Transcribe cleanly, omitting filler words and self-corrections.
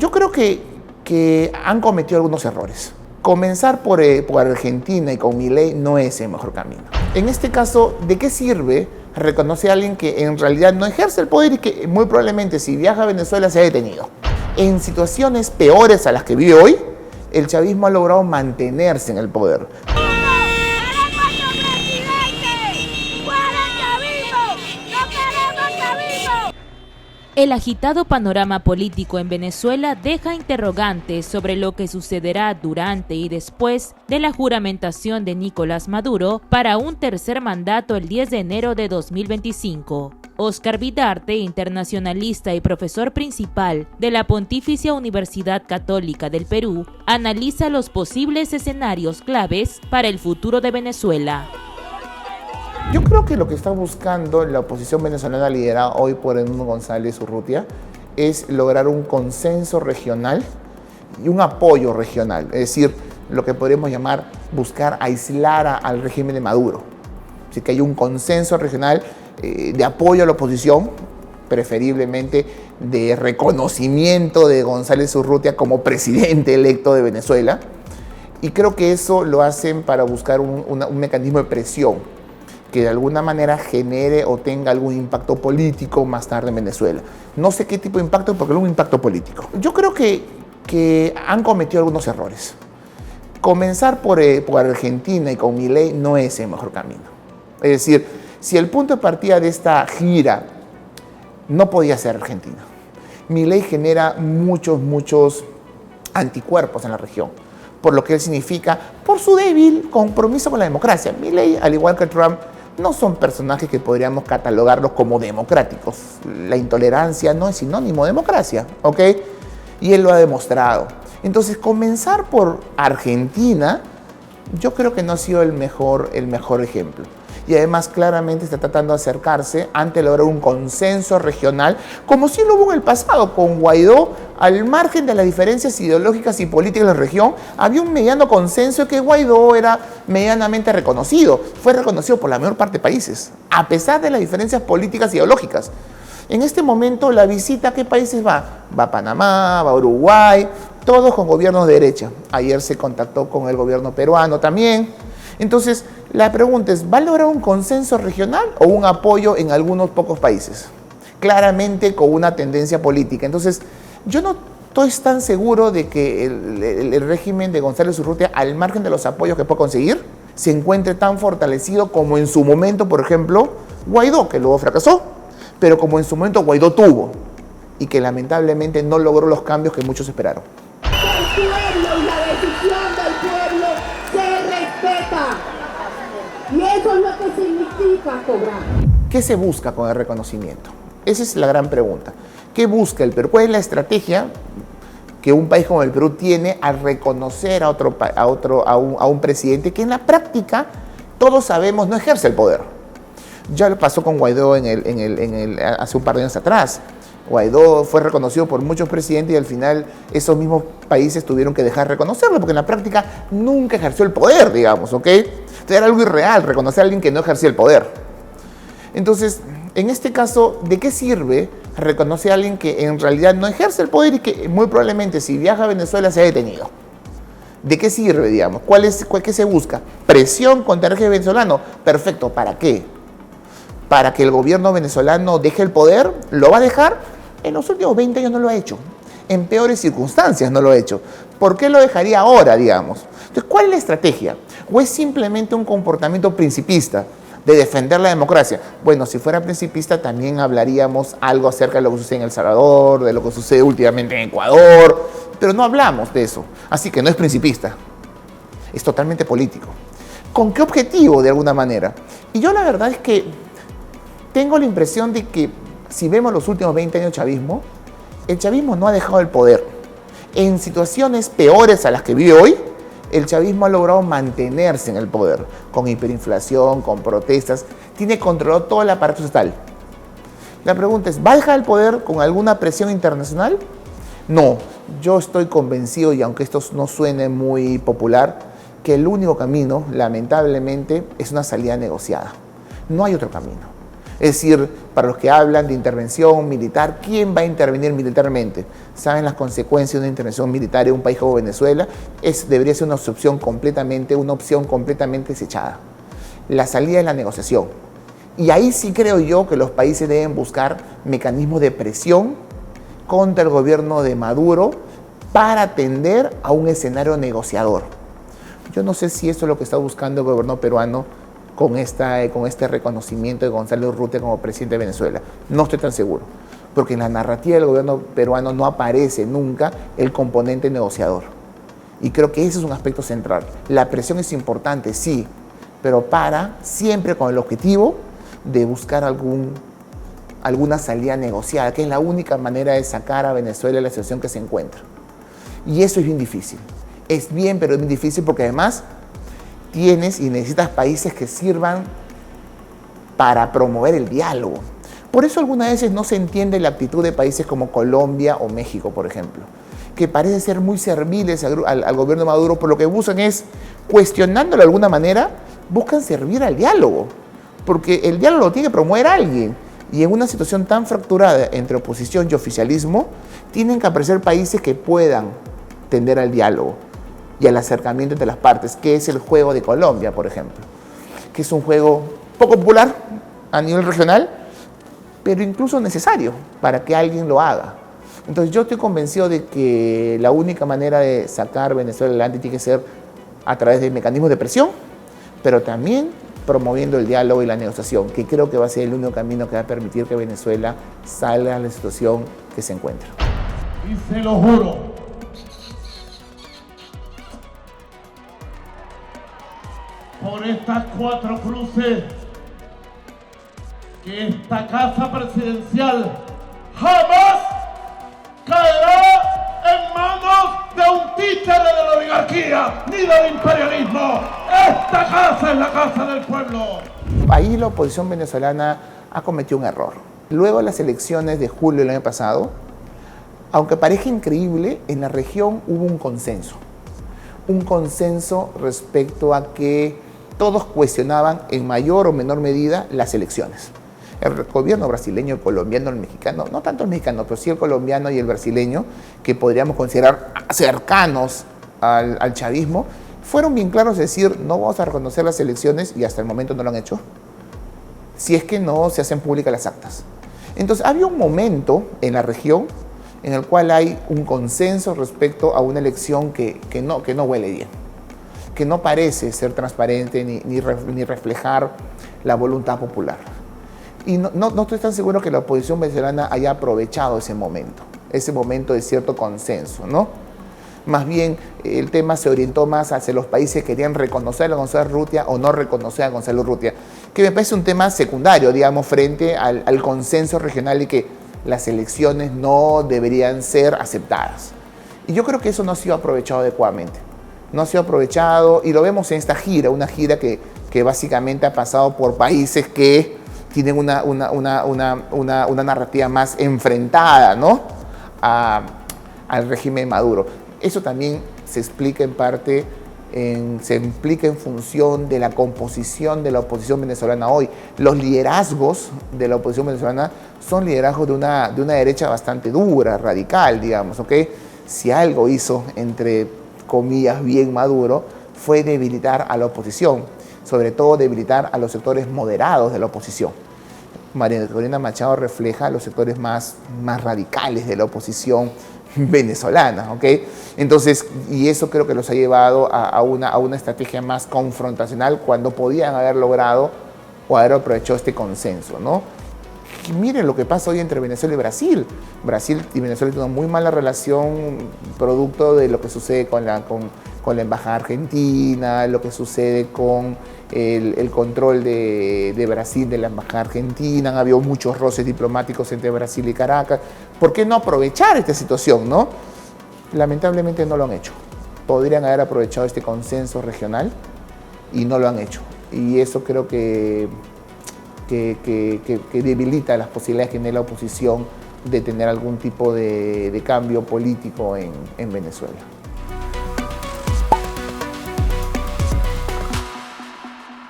Yo creo que han cometido algunos errores. Comenzar por Argentina y con Milei no es el mejor camino. En este caso, ¿de qué sirve reconocer a alguien que en realidad no ejerce el poder y que muy probablemente si viaja a Venezuela se ha detenido? En situaciones peores a las que vive hoy, el chavismo ha logrado mantenerse en el poder. El agitado panorama político en Venezuela deja interrogantes sobre lo que sucederá durante y después de la juramentación de Nicolás Maduro para un tercer mandato el 10 de enero de 2025. Óscar Vidarte, internacionalista y profesor principal de la Pontificia Universidad Católica del Perú, analiza los posibles escenarios claves para el futuro de Venezuela. Yo creo que lo que está buscando la oposición venezolana liderada hoy por Edmundo González Urrutia es lograr un consenso regional y un apoyo regional, es decir, lo que podríamos llamar buscar aislar al régimen de Maduro. Así que hay un consenso regional de apoyo a la oposición, preferiblemente de reconocimiento de González Urrutia como presidente electo de Venezuela, y creo que eso lo hacen para buscar un mecanismo de presión que de alguna manera genere o tenga algún impacto político más tarde en Venezuela. No sé qué tipo de impacto, porque es un impacto político. Yo creo que han cometido algunos errores. Comenzar por Argentina y con Milei no es el mejor camino. Es decir, si el punto de partida de esta gira no podía ser Argentina, Milei genera muchos anticuerpos en la región, por lo que él significa, por su débil compromiso con la democracia. Milei, al igual que Trump, no son personajes que podríamos catalogarlos como democráticos. La intolerancia no es sinónimo de democracia, ¿ok? Y él lo ha demostrado. Entonces, comenzar por Argentina, yo creo que no ha sido el mejor ejemplo. Y además, claramente está tratando de acercarse ante lograr un consenso regional, como sí lo hubo en el pasado, con Guaidó, al margen de las diferencias ideológicas y políticas de la región, había un mediano consenso de que Guaidó era medianamente reconocido. Fue reconocido por la mayor parte de países, a pesar de las diferencias políticas y ideológicas. En este momento, la visita, ¿a qué países va? Va a Panamá, va a Uruguay, todos con gobiernos de derecha. Ayer se contactó con el gobierno peruano también. Entonces, la pregunta es, ¿va a lograr un consenso regional o un apoyo en algunos pocos países? Claramente con una tendencia política. Entonces, yo no estoy tan seguro de que el régimen de González Urrutia, al margen de los apoyos que puede conseguir, se encuentre tan fortalecido como en su momento, por ejemplo, Guaidó, que luego fracasó, pero como en su momento Guaidó tuvo y que lamentablemente no logró los cambios que muchos esperaron. El pueblo y la decisión del pueblo se respeta. Y eso es lo que significa cobrar. ¿Qué se busca con el reconocimiento? Esa es la gran pregunta. ¿Qué busca el Perú? ¿Cuál es la estrategia que un país como el Perú tiene al reconocer a un presidente que en la práctica, todos sabemos, no ejerce el poder? Ya lo pasó con Guaidó hace un par de años atrás. Guaidó fue reconocido por muchos presidentes y al final esos mismos países tuvieron que dejar de reconocerlo porque en la práctica nunca ejerció el poder, digamos, ¿ok? Entonces era algo irreal reconocer a alguien que no ejercía el poder. Entonces, en este caso, ¿de qué sirve reconocer a alguien que en realidad no ejerce el poder y que muy probablemente si viaja a Venezuela se ha detenido? ¿De qué sirve, digamos? ¿Qué se busca? ¿Presión contra el régimen venezolano? Perfecto, ¿para qué? ¿Para que el gobierno venezolano deje el poder? ¿Lo va a dejar? En los últimos 20 años no lo ha hecho. En peores circunstancias no lo ha hecho. ¿Por qué lo dejaría ahora, digamos? Entonces, ¿cuál es la estrategia? ¿O es simplemente un comportamiento principista de defender la democracia? Bueno, si fuera principista también hablaríamos algo acerca de lo que sucede en El Salvador, de lo que sucede últimamente en Ecuador, pero no hablamos de eso. Así que no es principista. Es totalmente político. ¿Con qué objetivo, de alguna manera? Y yo la verdad es que tengo la impresión de que si vemos los últimos 20 años de chavismo, el chavismo no ha dejado el poder. En situaciones peores a las que vive hoy, el chavismo ha logrado mantenerse en el poder, con hiperinflación, con protestas, tiene controlado todo el aparato estatal. La pregunta es, ¿va a dejar el poder con alguna presión internacional? No, yo estoy convencido, y aunque esto no suene muy popular, que el único camino, lamentablemente, es una salida negociada. No hay otro camino. Es decir, para los que hablan de intervención militar, ¿quién va a intervenir militarmente? ¿Saben las consecuencias de una intervención militar en un país como Venezuela? Debería ser una opción completamente desechada. La salida es la negociación. Y ahí sí creo yo que los países deben buscar mecanismos de presión contra el gobierno de Maduro para tender a un escenario negociador. Yo no sé si eso es lo que está buscando el gobierno peruano con este reconocimiento de Gonzalo Urrutia como presidente de Venezuela. No estoy tan seguro, porque en la narrativa del gobierno peruano no aparece nunca el componente negociador. Y creo que ese es un aspecto central. La presión es importante, sí, pero siempre con el objetivo de buscar alguna salida negociada, que es la única manera de sacar a Venezuela de la situación que se encuentra. Y eso es bien difícil. Es bien, pero es bien difícil porque además tienes y necesitas países que sirvan para promover el diálogo. Por eso algunas veces no se entiende la actitud de países como Colombia o México, por ejemplo, que parece ser muy serviles al gobierno de Maduro, por lo que buscan es, cuestionándolo de alguna manera, buscan servir al diálogo, porque el diálogo lo tiene que promover alguien. Y en una situación tan fracturada entre oposición y oficialismo, tienen que aparecer países que puedan tender al diálogo y al acercamiento entre las partes, que es el juego de Colombia, por ejemplo, que es un juego poco popular a nivel regional, pero incluso necesario para que alguien lo haga. Entonces yo estoy convencido de que la única manera de sacar Venezuela adelante tiene que ser a través de mecanismos de presión, pero también promoviendo el diálogo y la negociación, que creo que va a ser el único camino que va a permitir que Venezuela salga de la situación que se encuentra. Y se lo juro, por estas 4 cruces, que esta casa presidencial jamás caerá en manos de un títere de la oligarquía ni del imperialismo. Esta casa es la casa del pueblo. Ahí la oposición venezolana ha cometido un error. Luego de las elecciones de julio del año pasado, aunque parezca increíble, en la región hubo un consenso. Un consenso respecto a que todos cuestionaban en mayor o menor medida las elecciones. El gobierno brasileño, el colombiano, el mexicano, no tanto el mexicano, pero sí el colombiano y el brasileño, que podríamos considerar cercanos al chavismo, fueron bien claros de decir, no vamos a reconocer las elecciones, y hasta el momento no lo han hecho, si es que no se hacen públicas las actas. Entonces había un momento en la región en el cual hay un consenso respecto a una elección que no huele bien, que no parece ser transparente ni reflejar la voluntad popular. Y no estoy tan seguro que la oposición venezolana haya aprovechado ese momento de cierto consenso, ¿no? Más bien, el tema se orientó más hacia los países que querían reconocer a Gonzalo Urrutia o no reconocer a Gonzalo Urrutia, que me parece un tema secundario, digamos, frente al consenso regional y que las elecciones no deberían ser aceptadas. Y yo creo que eso no ha sido aprovechado adecuadamente. No ha sido aprovechado, y lo vemos en esta gira, una gira que básicamente ha pasado por países que tienen una narrativa más enfrentada, ¿no?, al régimen de Maduro. Eso también se explica en parte, se implica en función de la composición de la oposición venezolana hoy. Los liderazgos de la oposición venezolana son liderazgos de una derecha bastante dura, radical, digamos, ¿ok? Si algo hizo, entre comillas, bien Maduro, fue debilitar a la oposición, sobre todo debilitar a los sectores moderados de la oposición. María Corina Machado refleja a los sectores más radicales de la oposición venezolana, ¿ok? Entonces, y eso creo que los ha llevado a una estrategia más confrontacional cuando podían haber logrado o haber aprovechado este consenso, ¿no? Y miren lo que pasa hoy entre Venezuela y Brasil. Brasil y Venezuela tienen una muy mala relación producto de lo que sucede con la embajada argentina, lo que sucede con el control de Brasil de la embajada argentina. Han habido muchos roces diplomáticos entre Brasil y Caracas. ¿Por qué no aprovechar esta situación, no? Lamentablemente no lo han hecho. Podrían haber aprovechado este consenso regional y no lo han hecho. Y eso creo que debilita las posibilidades que tiene la oposición de tener algún tipo de cambio político en Venezuela.